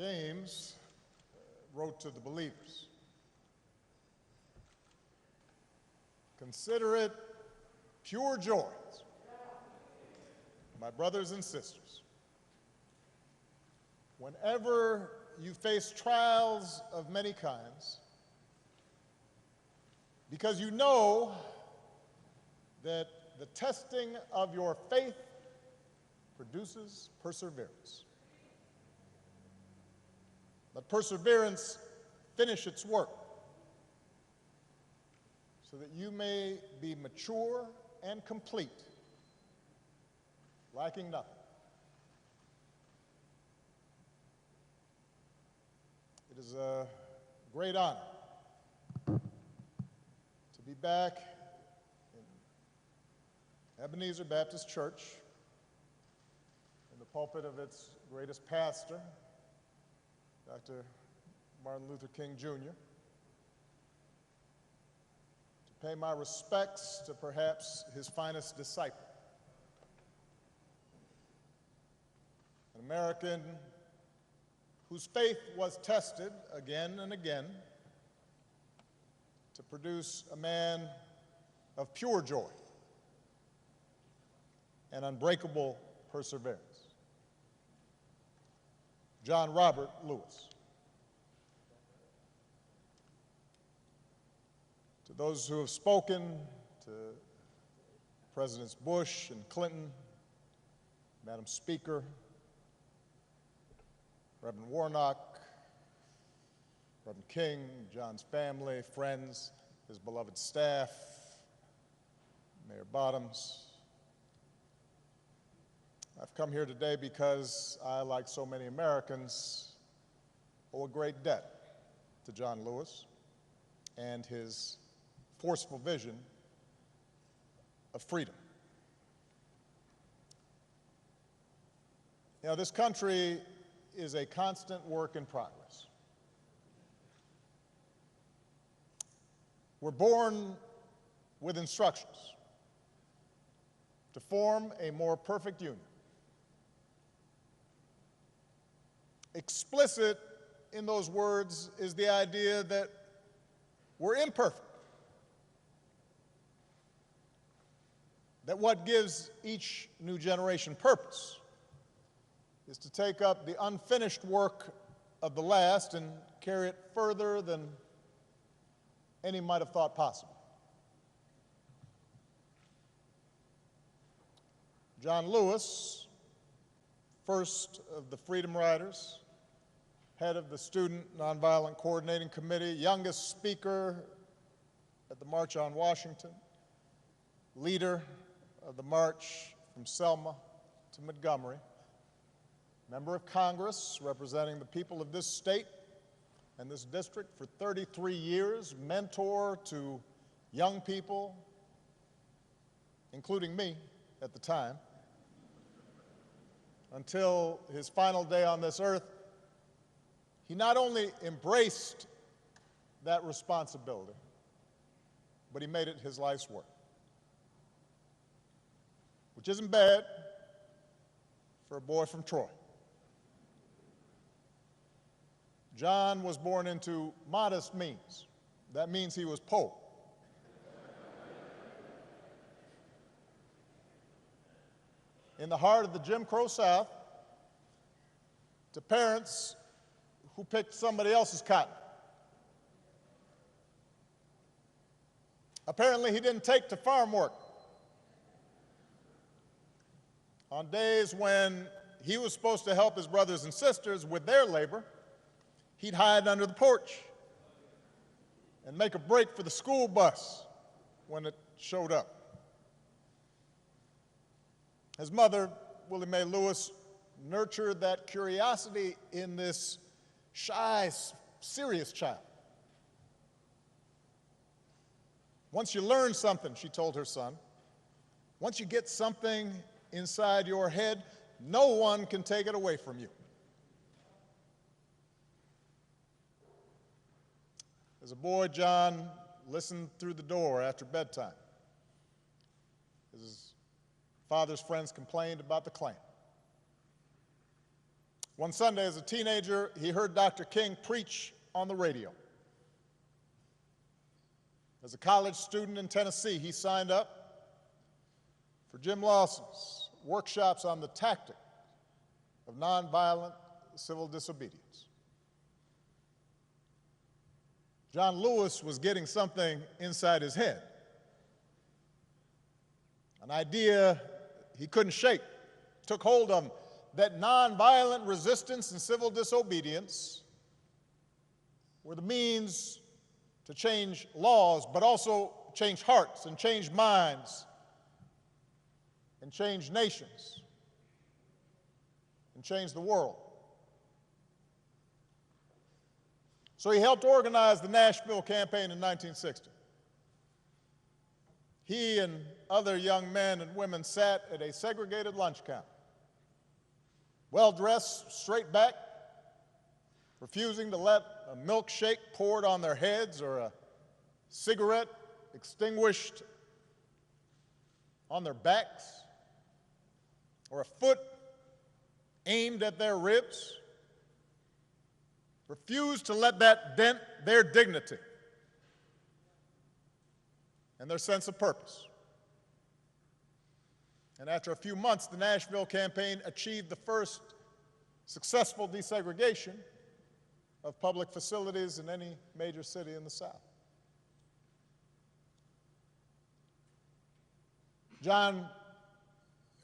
James wrote to the believers, "Consider it pure joy, my brothers and sisters, whenever you face trials of many kinds, because you know that the testing of your faith produces perseverance. Let perseverance finish its work, so that you may be mature and complete, lacking nothing." It is a great honor to be back in Ebenezer Baptist Church, in the pulpit of its greatest pastor, Dr. Martin Luther King Jr., to pay my respects to perhaps his finest disciple, an American whose faith was tested again and again to produce a man of pure joy and unbreakable perseverance, John Robert Lewis. To those who have spoken, to Presidents Bush and Clinton, Madam Speaker, Reverend Warnock, Reverend King, John's family, friends, his beloved staff, Mayor Bottoms, I've come here today because I, like so many Americans, owe a great debt to John Lewis and his forceful vision of freedom. You know, this country is a constant work in progress. We're born with instructions to form a more perfect union. Explicit in those words is the idea that we're imperfect, that what gives each new generation purpose is to take up the unfinished work of the last and carry it further than any might have thought possible. John Lewis, first of the Freedom Riders, head of the Student Nonviolent Coordinating Committee, youngest speaker at the March on Washington, leader of the march from Selma to Montgomery, member of Congress representing the people of this state and this district for 33 years, mentor to young people, including me at the time, until his final day on this earth. He not only embraced that responsibility, but he made it his life's work, which isn't bad for a boy from Troy. John was born into modest means. That means he was poor. In the heart of the Jim Crow South, to parents who picked somebody else's cotton. Apparently, he didn't take to farm work. On days when he was supposed to help his brothers and sisters with their labor, he'd hide under the porch and make a break for the school bus when it showed up. His mother, Willie Mae Lewis, nurtured that curiosity in this shy, serious child. Once you learn something, she told her son, once you get something inside your head, no one can take it away from you. As a boy, John listened through the door after bedtime. His father's friends complained about the Klan. One Sunday as a teenager, he heard Dr. King preach on the radio. As a college student in Tennessee, he signed up for Jim Lawson's workshops on the tactic of nonviolent civil disobedience. John Lewis was getting something inside his head, an idea he couldn't shake, took hold of him, that nonviolent resistance and civil disobedience were the means to change laws, but also change hearts and change minds and change nations and change the world. So he helped organize the Nashville campaign in 1960. He and other young men and women sat at a segregated lunch counter, well-dressed, straight back, refusing to let a milkshake poured on their heads or a cigarette extinguished on their backs or a foot aimed at their ribs. Refused to let that dent their dignity and their sense of purpose. And after a few months, the Nashville campaign achieved the first successful desegregation of public facilities in any major city in the South. John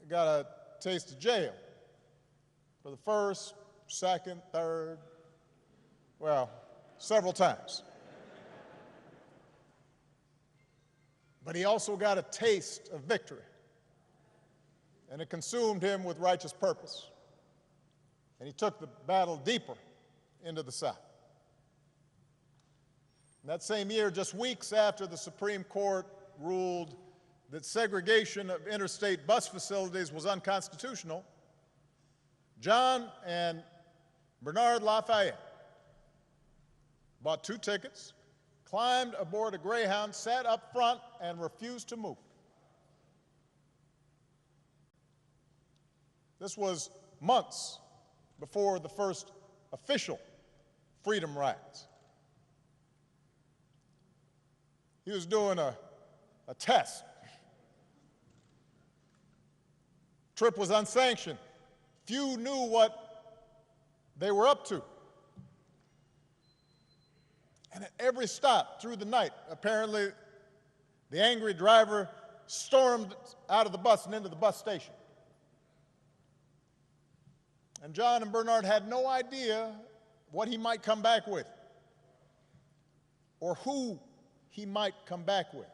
got a taste of jail for the first, second, third, well, several times. But he also got a taste of victory, and it consumed him with righteous purpose. And he took the battle deeper into the South. And that same year, just weeks after the Supreme Court ruled that segregation of interstate bus facilities was unconstitutional, John and Bernard Lafayette bought 2 tickets, climbed aboard a Greyhound, sat up front, and refused to move. This was months before the first official freedom rides. He was doing a test. Trip was unsanctioned. Few knew what they were up to. And at every stop through the night, apparently the angry driver stormed out of the bus and into the bus station. And John and Bernard had no idea what he might come back with or who he might come back with.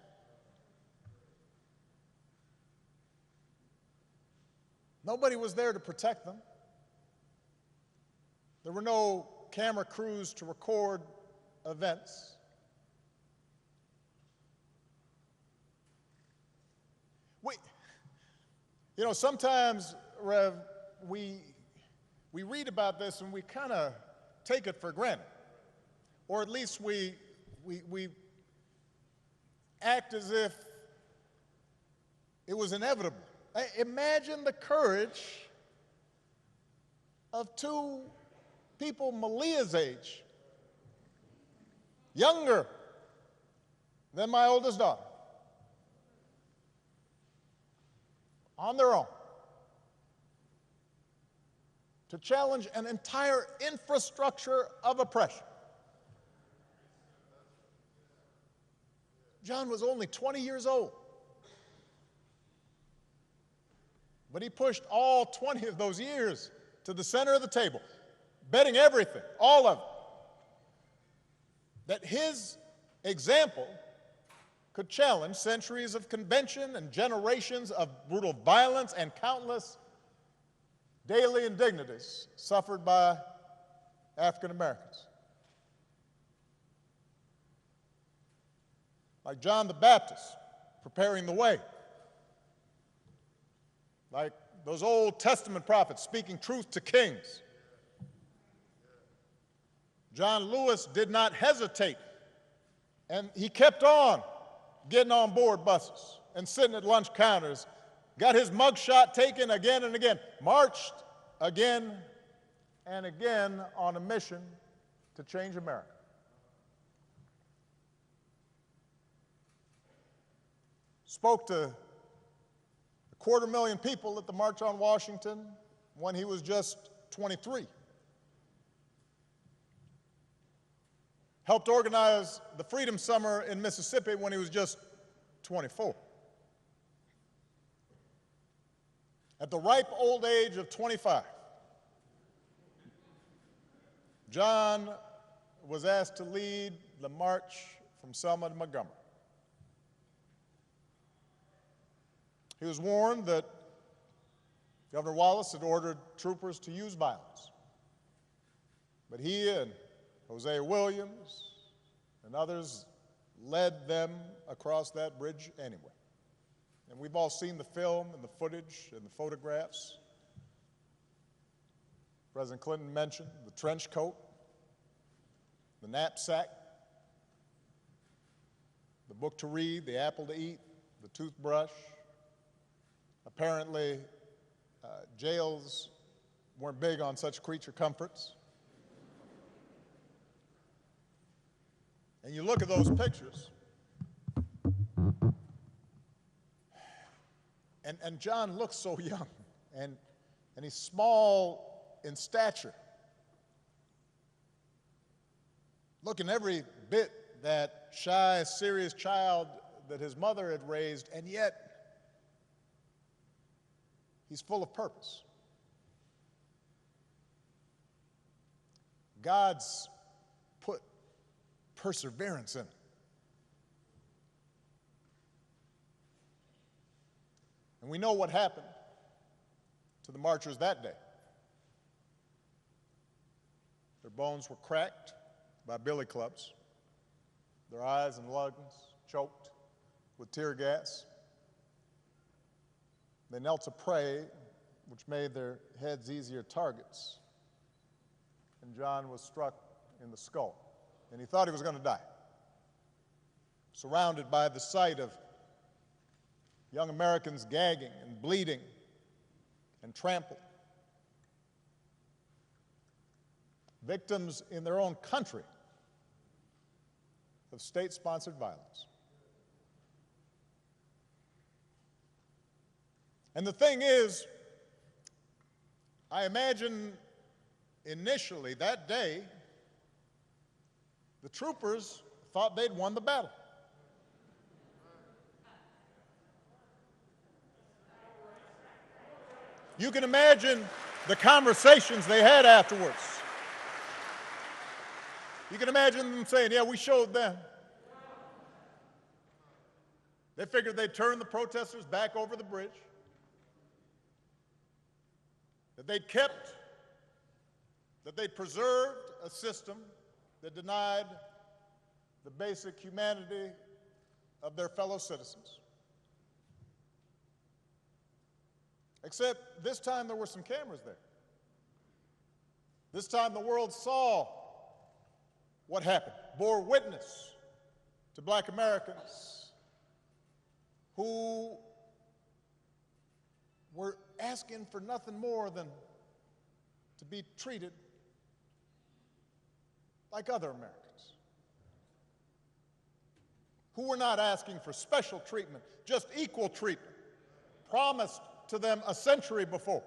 Nobody was there to protect them. There were no camera crews to record events. Sometimes, Rev, we read about this and we kind of take it for granted, or at least we act as if it was inevitable. Imagine the courage of 2 people Malia's age, younger than my oldest daughter, on their own, to challenge an entire infrastructure of oppression. John was only 20 years old, but he pushed all 20 of those years to the center of the table, betting everything, all of it, that his example could challenge centuries of convention and generations of brutal violence and countless daily indignities suffered by African Americans. Like John the Baptist preparing the way, like those Old Testament prophets speaking truth to kings. John Lewis did not hesitate, and he kept on getting on board buses and sitting at lunch counters, got his mugshot taken again and again, marched again and again on a mission to change America. Spoke to 250,000 people at the March on Washington when he was just 23. Helped organize the Freedom Summer in Mississippi when he was just 24. At the ripe old age of 25, John was asked to lead the march from Selma to Montgomery. He was warned that Governor Wallace had ordered troopers to use violence. But he and Hosea Williams and others led them across that bridge anyway. And we've all seen the film and the footage and the photographs. President Clinton mentioned the trench coat, the knapsack, the book to read, the apple to eat, the toothbrush. Apparently, jails weren't big on such creature comforts. And you look at those pictures, and John looks so young, and he's small in stature, looking every bit that shy, serious child that his mother had raised, and yet he's full of purpose. God's put perseverance in it. And we know what happened to the marchers that day. Their bones were cracked by billy clubs, their eyes and lungs choked with tear gas. They knelt to pray, which made their heads easier targets. And John was struck in the skull, and he thought he was going to die. Surrounded by the sight of young Americans gagging and bleeding and trampled. Victims in their own country of state-sponsored violence. And the thing is, I imagine initially that day, the troopers thought they'd won the battle. You can imagine the conversations they had afterwards. You can imagine them saying, yeah, we showed them. They figured they'd turn the protesters back over the bridge, that they'd preserved a system that denied the basic humanity of their fellow citizens. Except this time there were some cameras there. This time the world saw what happened, bore witness to black Americans who were asking for nothing more than to be treated like other Americans, who were not asking for special treatment, just equal treatment, promised to them a century before,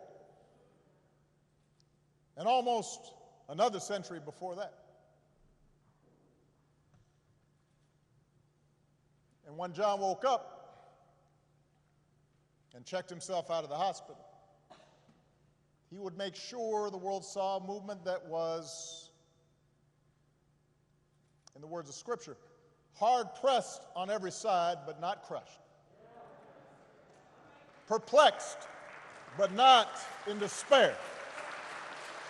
and almost another century before that. And when John woke up and checked himself out of the hospital, he would make sure the world saw a movement that was, in the words of Scripture, hard-pressed on every side, but not crushed. Perplexed, but not in despair.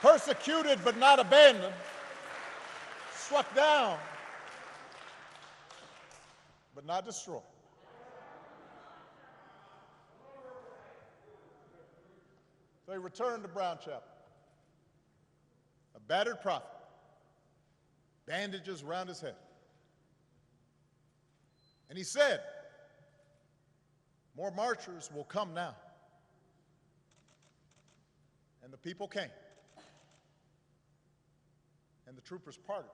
Persecuted, but not abandoned. Struck down, but not destroyed. So he returned to Brown Chapel, a battered prophet, bandages around his head. And he said, more marchers will come now. And the people came. and the troopers parted,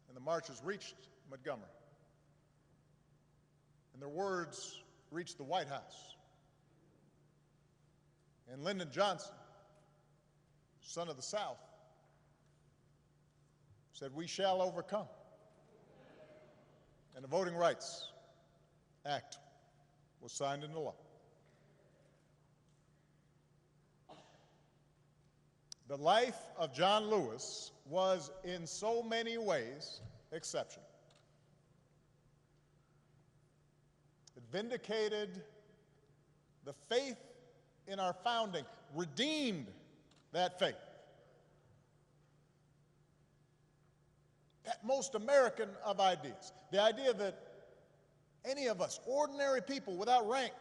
and the marchers reached Montgomery, and their words reached the White House. And Lyndon Johnson, son of the South, said, "We shall overcome." And the Voting Rights Act was signed into law. The life of John Lewis was in so many ways exceptional. It vindicated the faith in our founding, redeemed that faith. That most American of ideas, the idea that any of us, ordinary people without rank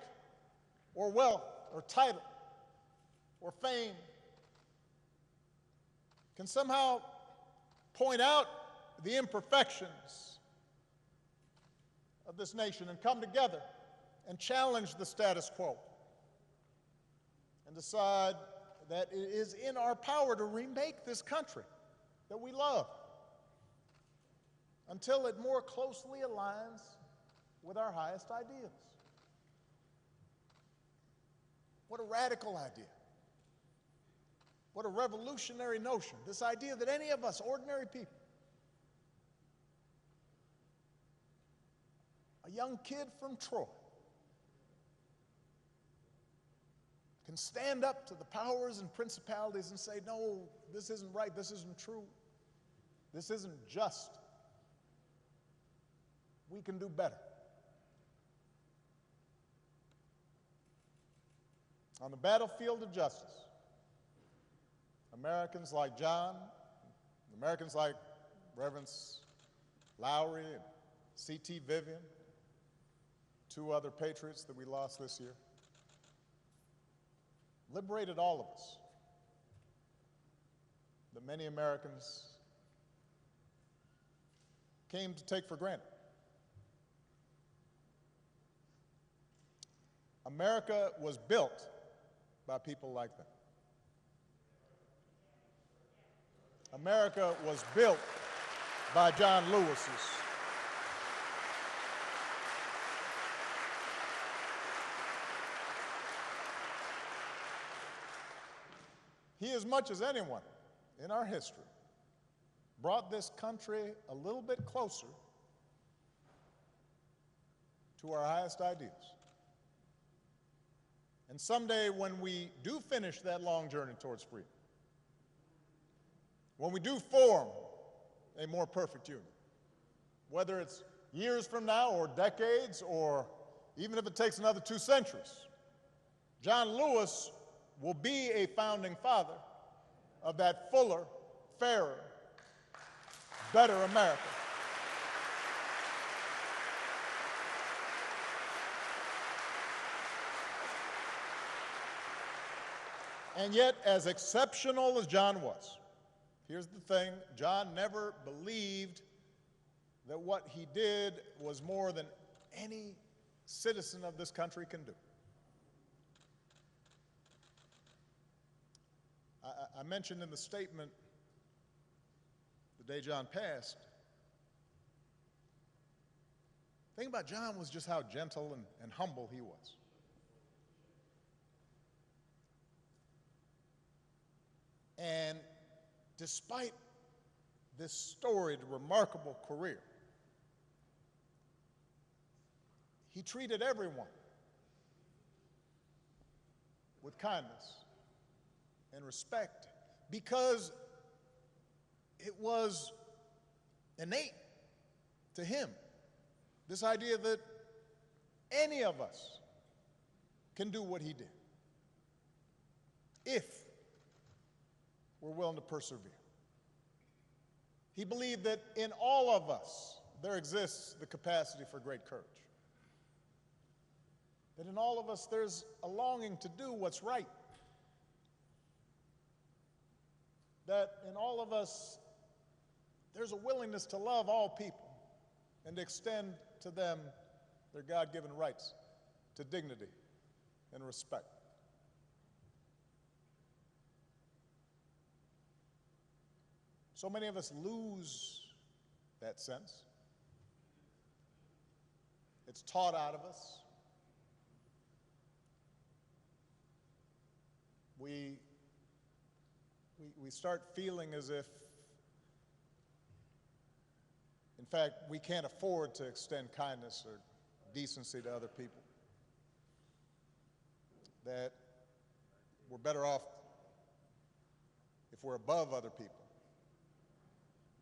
or wealth or title or fame, can somehow point out the imperfections of this nation and come together and challenge the status quo and decide that it is in our power to remake this country that we love until it more closely aligns with our highest ideals. What a radical idea. What a revolutionary notion, this idea that any of us, ordinary people, a young kid from Troy, can stand up to the powers and principalities and say, "No, this isn't right, this isn't true, this isn't just. We can do better." On the battlefield of justice, Americans like John, Americans like Reverends Lowry and C.T. Vivian, two other patriots that we lost this year, liberated all of us that many Americans came to take for granted. America was built by people like that. America was built by John Lewis's. He, as much as anyone in our history, brought this country a little bit closer to our highest ideals. And someday when we do finish that long journey towards freedom, when we do form a more perfect union, whether it's years from now or decades or even if it takes another 2 centuries, John Lewis will be a founding father of that fuller, fairer, better America. And yet, as exceptional as John was, here's the thing, John never believed that what he did was more than any citizen of this country can do. I mentioned in the statement the day John passed, the thing about John was just how gentle and humble he was. And despite this storied, remarkable career, he treated everyone with kindness and respect because it was innate to him, this idea that any of us can do what he did if we're willing to persevere. He believed that in all of us there exists the capacity for great courage. That in all of us there's a longing to do what's right. That in all of us there's a willingness to love all people and to extend to them their God-given rights to dignity and respect. So many of us lose that sense. It's taught out of us. We start feeling as if, in fact, we can't afford to extend kindness or decency to other people. That we're better off if we're above other people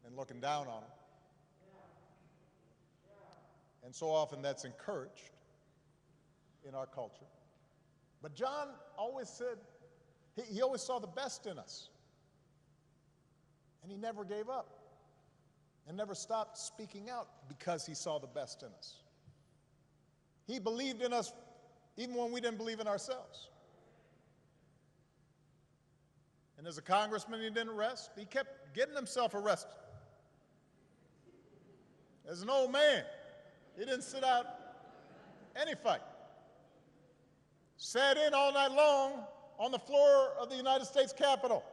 and looking down on them. And so often that's encouraged in our culture. But John always said, he always saw the best in us. And he never gave up and never stopped speaking out because he saw the best in us. He believed in us even when we didn't believe in ourselves. And as a congressman, he didn't rest. He kept getting himself arrested. As an old man, he didn't sit out any fight. Sat in all night long on the floor of the United States Capitol.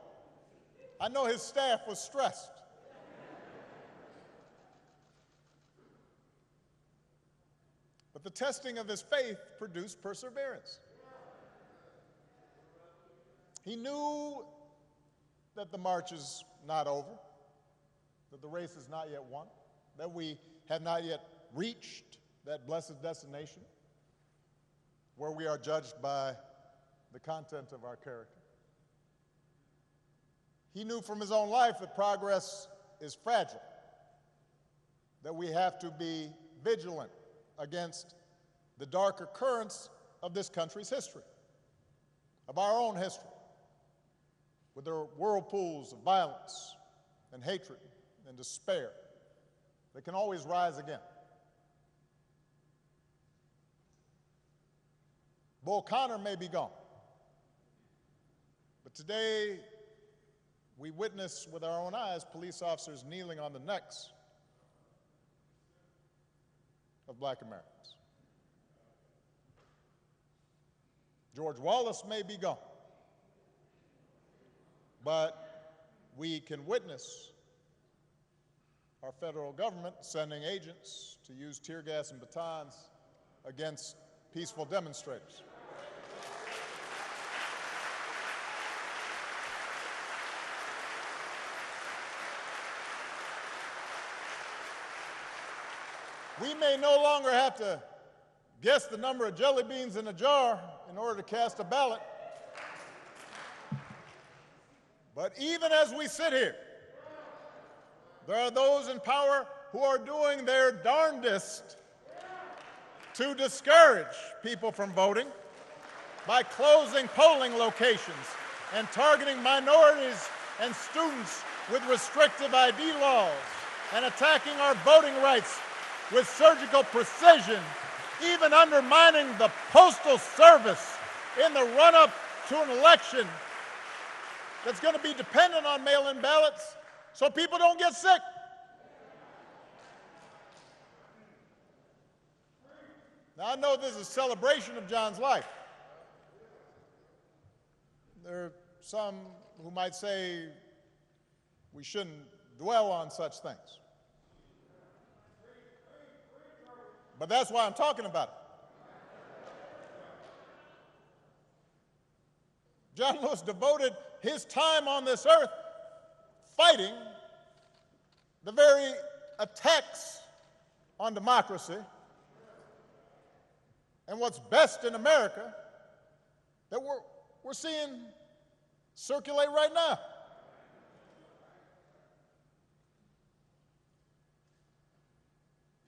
I know his staff was stressed. But the testing of his faith produced perseverance. He knew that the march is not over, that the race is not yet won, that we have not yet reached that blessed destination where we are judged by the content of our character. He knew from his own life that progress is fragile, that we have to be vigilant against the darker currents of this country's history, of our own history, with their whirlpools of violence and hatred and despair that can always rise again. Bull Connor may be gone, but today we witness with our own eyes police officers kneeling on the necks of black Americans. George Wallace may be gone, but we can witness our federal government sending agents to use tear gas and batons against peaceful demonstrators. We may no longer have to guess the number of jelly beans in a jar in order to cast a ballot. But even as we sit here, there are those in power who are doing their darndest to discourage people from voting by closing polling locations and targeting minorities and students with restrictive ID laws and attacking our voting rights with surgical precision, even undermining the Postal Service in the run-up to an election that's going to be dependent on mail-in ballots so people don't get sick. Now, I know this is a celebration of John's life. There are some who might say we shouldn't dwell on such things. But that's why I'm talking about it. John Lewis devoted his time on this earth fighting the very attacks on democracy and what's best in America that we're seeing circulate right now.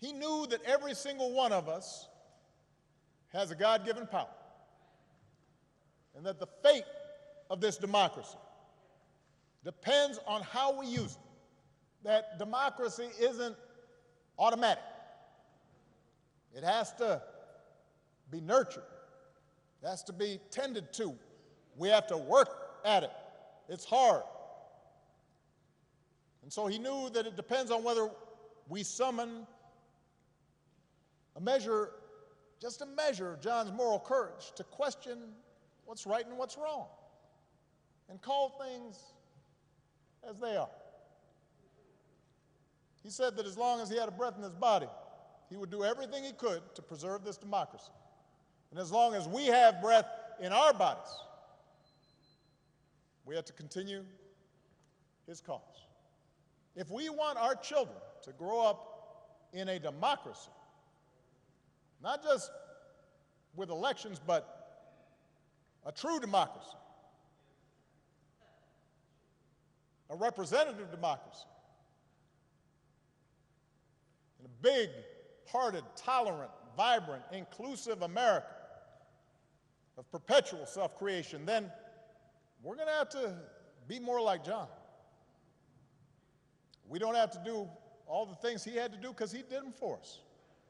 He knew that every single one of us has a God-given power, and that the fate of this democracy depends on how we use it. That democracy isn't automatic. It has to be nurtured. It has to be tended to. We have to work at it. It's hard. And so he knew that it depends on whether we summon just a measure of John's moral courage to question what's right and what's wrong and call things as they are. He said that as long as he had a breath in his body, he would do everything he could to preserve this democracy. And as long as we have breath in our bodies, we have to continue his cause. If we want our children to grow up in a democracy, not just with elections, but a true democracy, a representative democracy, and a big-hearted, tolerant, vibrant, inclusive America of perpetual self-creation, then we're going to have to be more like John. We don't have to do all the things he had to do because he did them for us.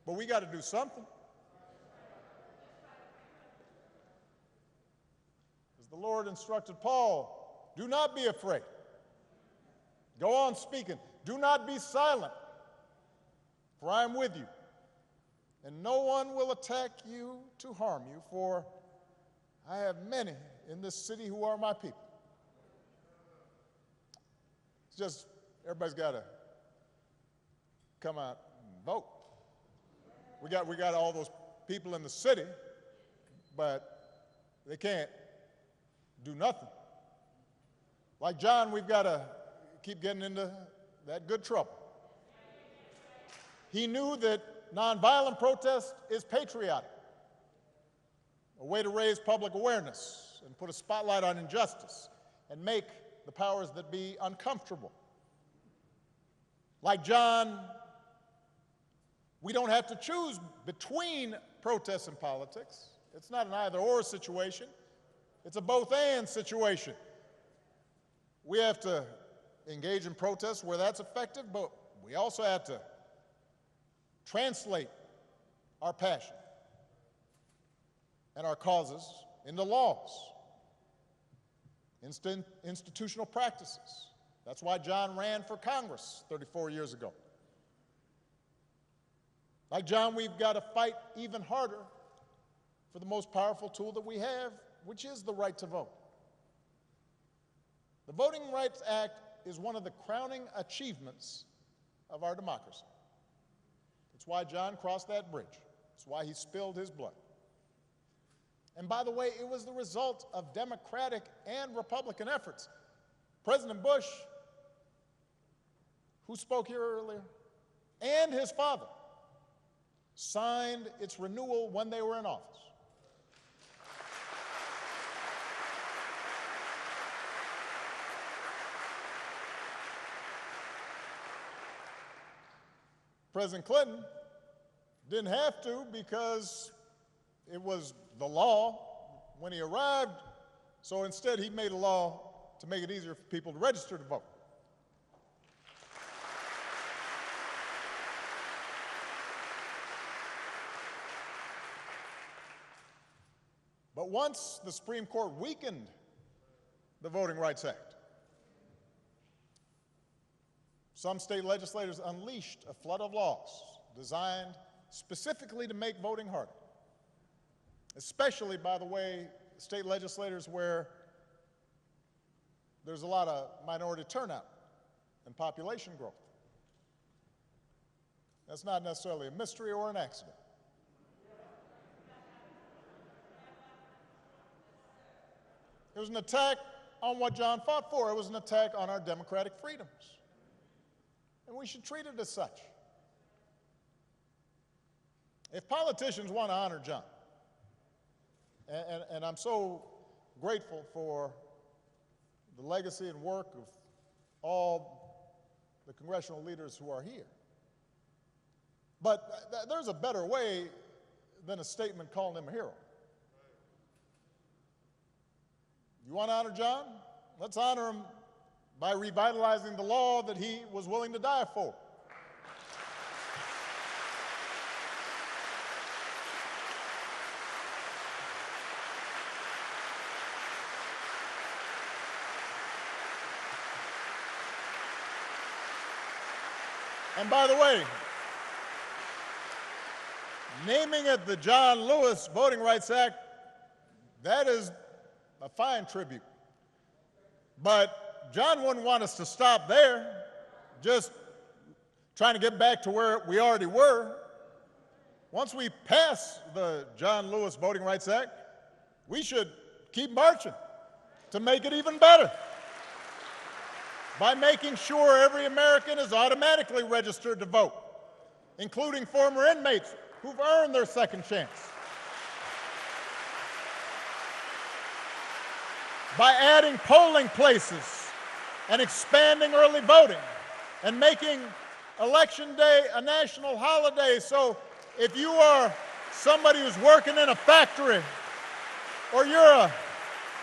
But we got to do something. As the Lord instructed Paul, do not be afraid. Go on speaking. Do not be silent, for I am with you. And no one will attack you to harm you, for I have many in this city who are my people. It's just, everybody's got to come out and vote. We got all those people in the city, but they can't do nothing. Like John, we've got to keep getting into that good trouble. He knew that nonviolent protest is patriotic, a way to raise public awareness and put a spotlight on injustice and make the powers that be uncomfortable. Like John, we don't have to choose between protests and politics. It's not an either-or situation. It's a both-and situation. We have to engage in protests where that's effective, but we also have to translate our passion and our causes into laws, institutional practices. That's why John ran for Congress 34 years ago. Like John, we've got to fight even harder for the most powerful tool that we have, which is the right to vote. The Voting Rights Act is one of the crowning achievements of our democracy. It's why John crossed that bridge. It's why he spilled his blood. And by the way, it was the result of Democratic and Republican efforts. President Bush, who spoke here earlier, and his father signed its renewal when they were in office. President Clinton didn't have to because it was the law when he arrived, so instead he made a law to make it easier for people to register to vote. But once the Supreme Court weakened the Voting Rights Act, some state legislators unleashed a flood of laws designed specifically to make voting harder, especially, by the way, state legislators where there's a lot of minority turnout and population growth. That's not necessarily a mystery or an accident. It was an attack on what John fought for. It was an attack on our democratic freedoms. And we should treat it as such. If politicians want to honor John, and I'm so grateful for the legacy and work of all the congressional leaders who are here, but there's a better way than a statement calling him a hero. You want to honor John? Let's honor him by revitalizing the law that he was willing to die for. And by the way, naming it the John Lewis Voting Rights Act, that is a fine tribute. But John wouldn't want us to stop there, just trying to get back to where we already were. Once we pass the John Lewis Voting Rights Act, we should keep marching to make it even better by making sure every American is automatically registered to vote, including former inmates who've earned their second chance. By adding polling places and expanding early voting and making Election Day a national holiday. So if you are somebody who's working in a factory, or you're a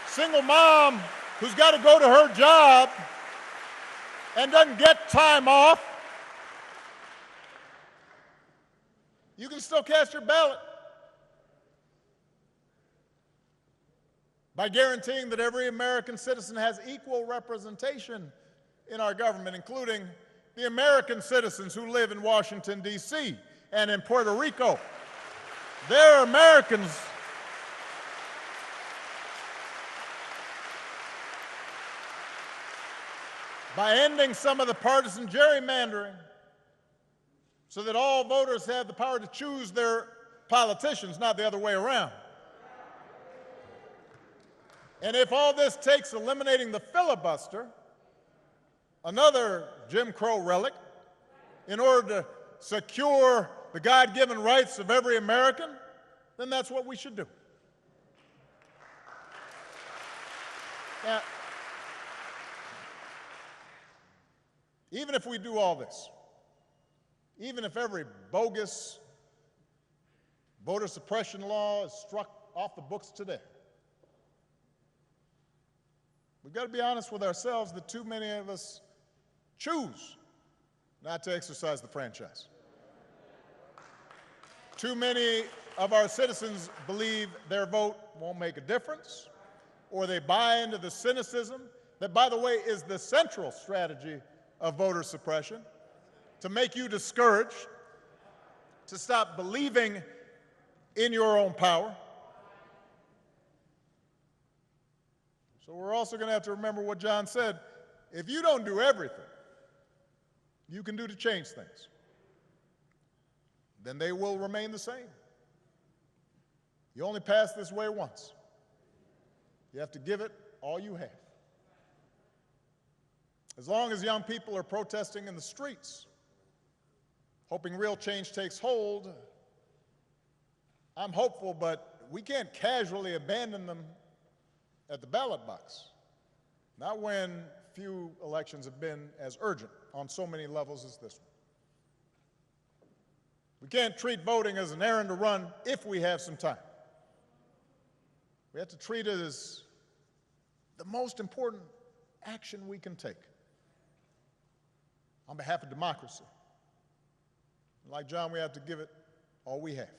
single mom who's got to go to her job and doesn't get time off, you can still cast your ballot by guaranteeing that every American citizen has equal representation in our government, including the American citizens who live in Washington, D.C. and in Puerto Rico. They're Americans. By ending some of the partisan gerrymandering so that all voters have the power to choose their politicians, not the other way around. And if all this takes eliminating the filibuster, another Jim Crow relic, in order to secure the God-given rights of every American, then that's what we should do. Now, even if we do all this, even if every bogus voter suppression law is struck off the books today, we've got to be honest with ourselves that too many of us choose not to exercise the franchise. Too many of our citizens believe their vote won't make a difference, or they buy into the cynicism that, by the way, is the central strategy of voter suppression, to make you discouraged, to stop believing in your own power. So we're also going to have to remember what John said. If you don't do everything you can do to change things, then they will remain the same. You only pass this way once. You have to give it all you have. As long as young people are protesting in the streets, hoping real change takes hold, I'm hopeful, but we can't casually abandon them at the ballot box. Not when few elections have been as urgent on so many levels as this one. We can't treat voting as an errand to run if we have some time. We have to treat it as the most important action we can take on behalf of democracy. Like John, we have to give it all we have.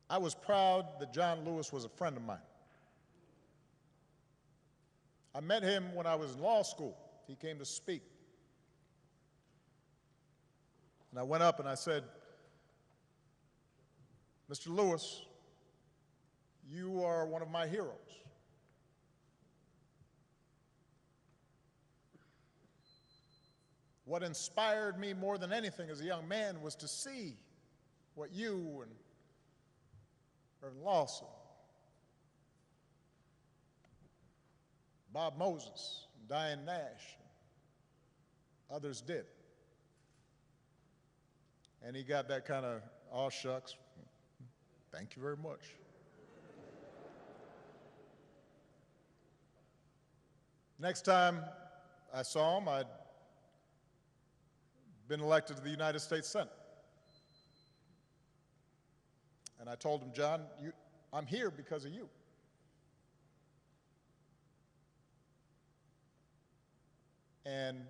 I was proud that John Lewis was a friend of mine. I met him when I was in law school. He came to speak. And I went up and I said, "Mr. Lewis, you are one of my heroes. What inspired me more than anything as a young man was to see what you and Reverend Lawson, Bob Moses, and Diane Nash, and others did." And he got that kind of, "aw shucks, thank you very much." Next time I saw him, I'd been elected to the United States Senate. And I told him, "John, I'm here because of you." And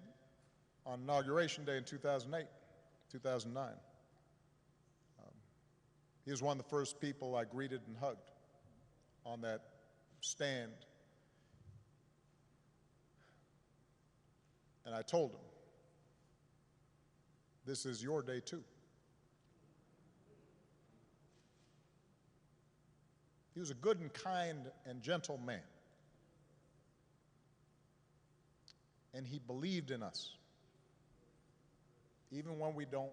on Inauguration Day in 2009, he was one of the first people I greeted and hugged on that stand. And I told him, "This is your day too." He was a good and kind and gentle man. and he believed in us, even when we don't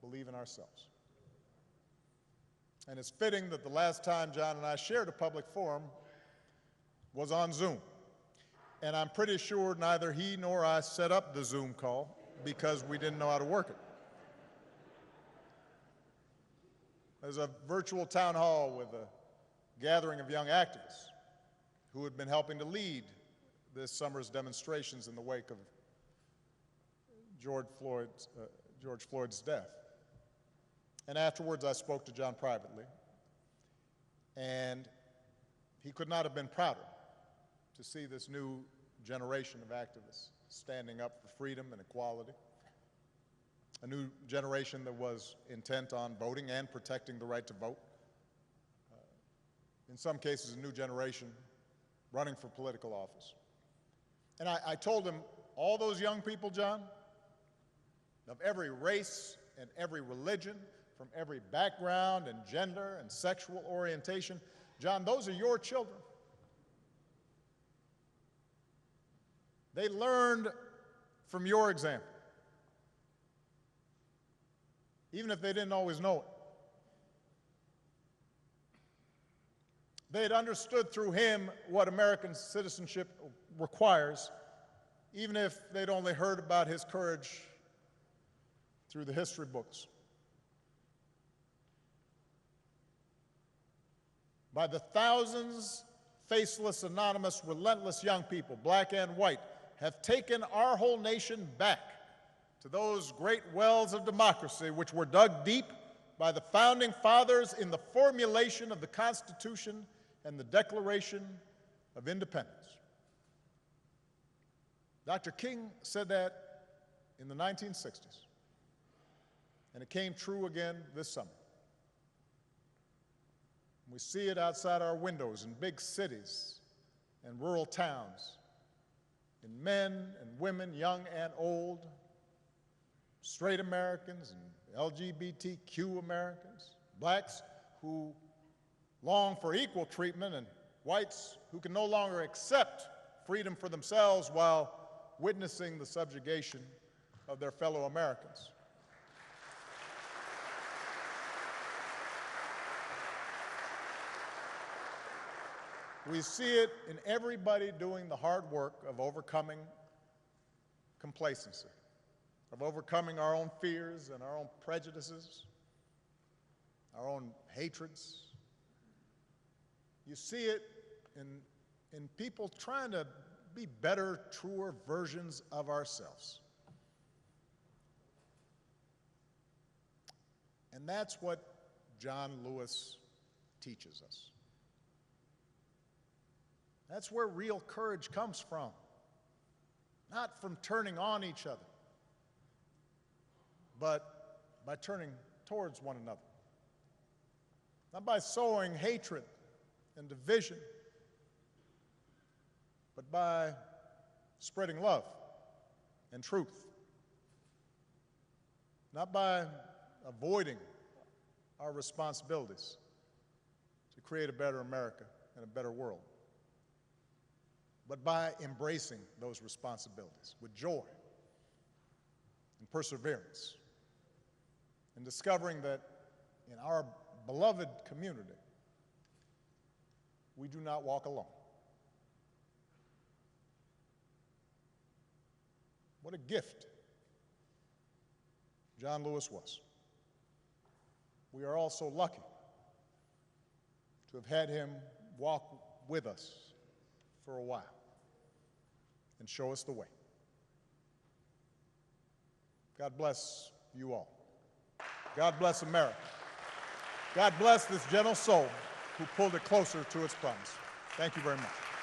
believe in ourselves. And it's fitting that the last time John and I shared a public forum was on Zoom. And I'm pretty sure neither he nor I set up the Zoom call because we didn't know how to work it. There's a virtual town hall with a gathering of young activists who had been helping to lead this summer's demonstrations in the wake of George Floyd's death. And afterwards, I spoke to John privately, and he could not have been prouder to see this new generation of activists standing up for freedom and equality, a new generation that was intent on voting and protecting the right to vote. In some cases, a new generation running for political office. And I told him, all those young people, John, of every race and every religion, from every background and gender and sexual orientation, John, those are your children. They learned from your example, even if they didn't always know it. They had understood through him what American citizenship requires, even if they'd only heard about his courage through the history books. By the thousands, faceless, anonymous, relentless young people, black and white, have taken our whole nation back to those great wells of democracy which were dug deep by the founding fathers in the formulation of the Constitution and the Declaration of Independence. Dr. King said that in the 1960s, and it came true again this summer. We see it outside our windows in big cities and rural towns, in men and women, young and old, straight Americans and LGBTQ Americans, blacks who long for equal treatment, and whites who can no longer accept freedom for themselves while witnessing the subjugation of their fellow Americans. We see it in everybody doing the hard work of overcoming complacency, of overcoming our own fears and our own prejudices, our own hatreds. You see it in people trying to be better, truer versions of ourselves. And that's what John Lewis teaches us. That's where real courage comes from, not from turning on each other, but by turning towards one another, not by sowing hatred and division, but by spreading love and truth, not by avoiding our responsibilities to create a better America and a better world, but by embracing those responsibilities with joy and perseverance, and discovering that in our beloved community, we do not walk alone. What a gift John Lewis was. We are all so lucky to have had him walk with us for a while and show us the way. God bless you all. God bless America. God bless this gentle soul who pulled it closer to its promise. Thank you very much.